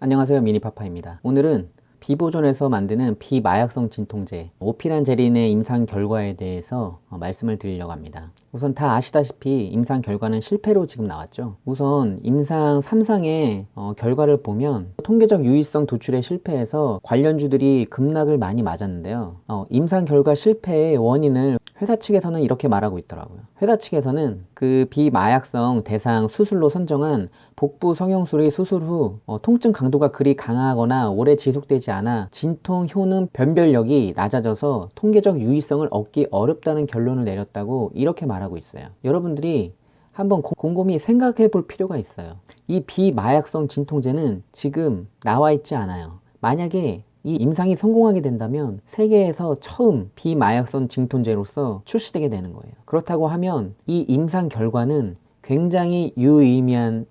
안녕하세요, 미니파파입니다. 오늘은 비보존에서 만드는 비마약성 진통제 오피란 제린의 임상 결과에 대해서 말씀을 드리려고 합니다. 우선 다 아시다시피 임상 결과는 실패로 지금 나왔죠. 우선 임상 3상의 결과를 보면 통계적 유의성 도출에 실패해서 관련주들이 급락을 많이 맞았는데요. 임상 결과 실패의 원인을 회사 측에서는 이렇게 말하고 있더라고요. 회사 측에서는 그 비마약성 대상 수술로 선정한 복부 성형술의 수술 후 통증 강도가 그리 강하거나 오래 지속되지 않아 진통, 효능, 변별력이 낮아져서 통계적 유의성을 얻기 어렵다는 결론을 내렸다고 이렇게 말하고 있어요. 여러분들이 한번 곰곰이 생각해 볼 필요가 있어요. 이 비마약성 진통제는 지금 나와 있지 않아요. 만약에 이 임상이 성공하게 된다면 세계에서 처음 비마약성 진통제로서 출시되게 되는 거예요. 그렇다고 하면 이 임상 결과는 굉장히 유의미한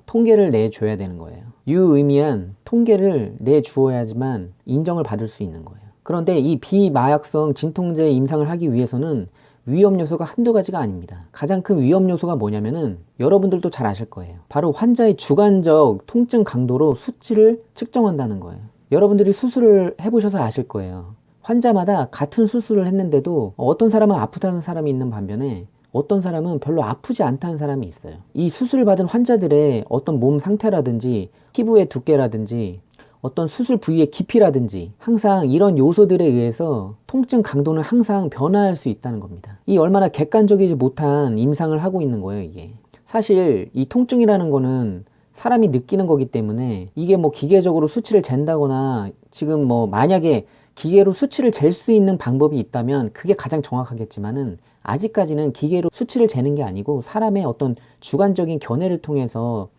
통계를 내줘야 되는 거예요. 유의미한 통계를 내주어야지만 인정을 받을 수 있는 거예요. 그런데 이 비마약성 진통제 임상을 하기 위해서는 위험 요소가 한두 가지가 아닙니다. 가장 큰 위험 요소가 뭐냐면은 여러분들도 잘 아실 거예요. 바로 환자의 주관적 통증 강도로 수치를 측정한다는 거예요. 여러분들이 수술을 해보셔서 아실 거예요. 환자마다 같은 수술을 했는데도 어떤 사람은 아프다는 사람이 있는 반면에 어떤 사람은 별로 아프지 않다는 사람이 있어요. 이 수술을 받은 환자들의 어떤 몸 상태라든지 피부의 두께라든지 어떤 수술 부위의 깊이라든지 항상 이런 요소들에 의해서 통증 강도는 항상 변화할 수 있다는 겁니다. 이 얼마나 객관적이지 못한 임상을 하고 있는 거예요, 이게. 사실 이 통증이라는 거는 사람이 느끼는 거기 때문에 이게 뭐 기계적으로 수치를 잰다거나 지금 뭐 만약에 기계로 수치를 잴 수 있는 방법이 있다면 그게 가장 정확하겠지만은 아직까지는 기계로 수치를 재는 게 아니고 사람의 어떤 주관적인 견해를 통해서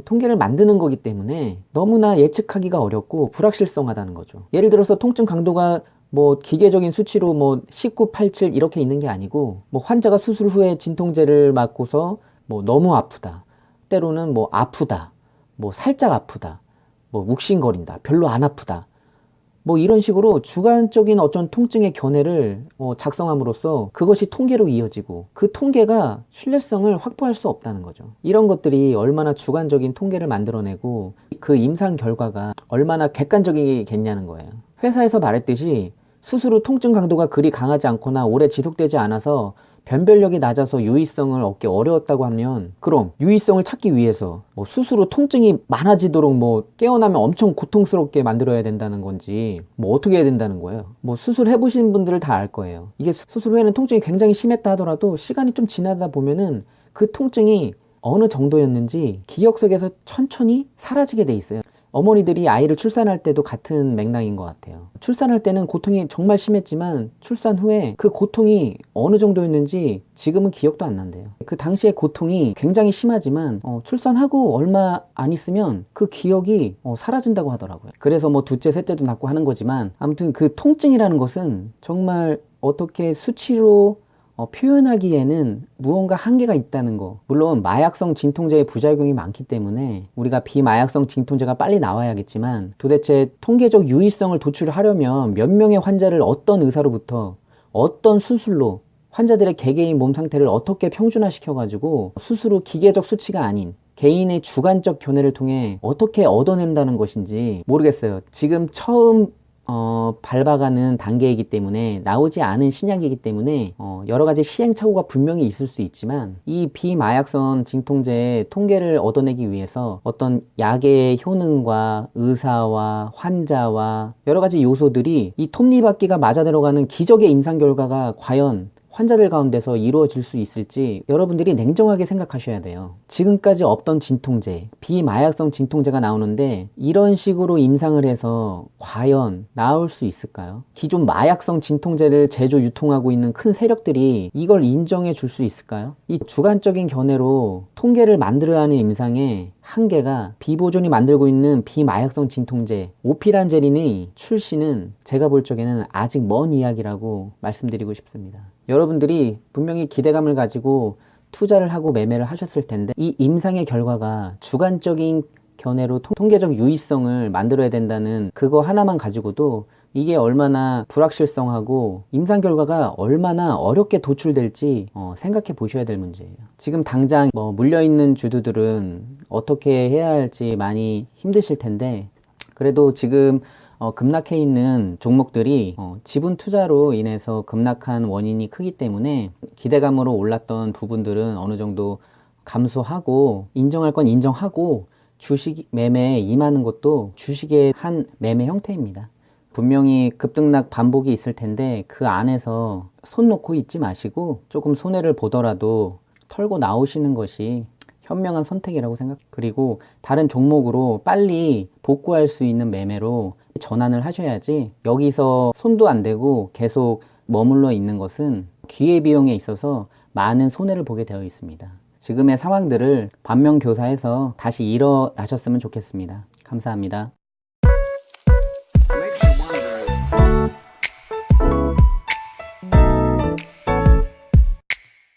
통계를 만드는 거기 때문에 너무나 예측하기가 어렵고 불확실성하다는 거죠. 예를 들어서 통증 강도가 뭐 기계적인 수치로 뭐 19, 87 이렇게 있는 게 아니고 뭐 환자가 수술 후에 진통제를 맞고서 뭐 너무 아프다, 때로는 뭐 아프다, 뭐 살짝 아프다, 뭐 욱신거린다, 별로 안 아프다, 뭐 이런 식으로 주관적인 어떤 통증의 견해를 작성함으로써 그것이 통계로 이어지고 그 통계가 신뢰성을 확보할 수 없다는 거죠. 이런 것들이 얼마나 주관적인 통계를 만들어내고 그 임상 결과가 얼마나 객관적이겠냐는 거예요. 회사에서 말했듯이 수술 후 통증 강도가 그리 강하지 않거나 오래 지속되지 않아서 변별력이 낮아서 유의성을 얻기 어려웠다고 하면 그럼 유의성을 찾기 위해서 뭐 수술 후 통증이 많아지도록 뭐 깨어나면 엄청 고통스럽게 만들어야 된다는 건지 뭐 어떻게 해야 된다는 거예요. 뭐 수술 해보신 분들은 다 알 거예요. 이게 수술 후에는 통증이 굉장히 심했다 하더라도 시간이 좀 지나다 보면은 그 통증이 어느 정도였는지 기억 속에서 천천히 사라지게 돼 있어요. 어머니들이 아이를 출산할 때도 같은 맥락인 것 같아요. 출산할 때는 고통이 정말 심했지만 출산 후에 그 고통이 어느 정도였는지 지금은 기억도 안 난대요. 그 당시의 고통이 굉장히 심하지만 출산하고 얼마 안 있으면 그 기억이 사라진다고 하더라고요. 그래서 뭐 둘째, 셋째도 낳고 하는 거지만 아무튼 그 통증이라는 것은 정말 어떻게 수치로 표현하기에는 무언가 한계가 있다는 거. 물론 마약성 진통제의 부작용이 많기 때문에 우리가 비마약성 진통제가 빨리 나와야겠지만 도대체 통계적 유의성을 도출하려면 몇 명의 환자를 어떤 의사로부터 어떤 수술로 환자들의 개개인 몸 상태를 어떻게 평준화시켜가지고 수술 후 기계적 수치가 아닌 개인의 주관적 견해를 통해 어떻게 얻어낸다는 것인지 모르겠어요. 지금 처음 밟아가는 단계이기 때문에 나오지 않은 신약이기 때문에 여러 가지 시행착오가 분명히 있을 수 있지만 이 비마약성 진통제의 통계를 얻어내기 위해서 어떤 약의 효능과 의사와 환자와 여러 가지 요소들이 이 톱니바퀴가 맞아 들어가는 기적의 임상 결과가 과연 환자들 가운데서 이루어질 수 있을지 여러분들이 냉정하게 생각하셔야 돼요. 지금까지 없던 진통제, 비마약성 진통제가 나오는데 이런 식으로 임상을 해서 과연 나올 수 있을까요? 기존 마약성 진통제를 제조 유통하고 있는 큰 세력들이 이걸 인정해 줄 수 있을까요? 이 주관적인 견해로 통계를 만들어야 하는 임상에 한계가 비보존이 만들고 있는 비마약성 진통제 오피란제린의 출시는 제가 볼 적에는 아직 먼 이야기라고 말씀드리고 싶습니다. 여러분들이 분명히 기대감을 가지고 투자를 하고 매매를 하셨을 텐데 이 임상의 결과가 주관적인 견해로 통계적 유의성을 만들어야 된다는 그거 하나만 가지고도 이게 얼마나 불확실성하고 임상 결과가 얼마나 어렵게 도출될지 생각해 보셔야 될 문제예요. 지금 당장 물려있는 주주들은 어떻게 해야 할지 많이 힘드실 텐데 그래도 지금 급락해 있는 종목들이 지분 투자로 인해서 급락한 원인이 크기 때문에 기대감으로 올랐던 부분들은 어느 정도 감소하고, 인정할 건 인정하고, 주식 매매에 임하는 것도 주식의 한 매매 형태입니다. 분명히 급등락 반복이 있을 텐데 그 안에서 손 놓고 있지 마시고 조금 손해를 보더라도 털고 나오시는 것이 현명한 선택이라고 생각. 그리고 다른 종목으로 빨리 복구할 수 있는 매매로 전환을 하셔야지, 여기서 손도 안 대고 계속 머물러 있는 것은 기회비용에 있어서 많은 손해를 보게 되어 있습니다. 지금의 상황들을 반면교사해서 다시 일어나셨으면 좋겠습니다. 감사합니다.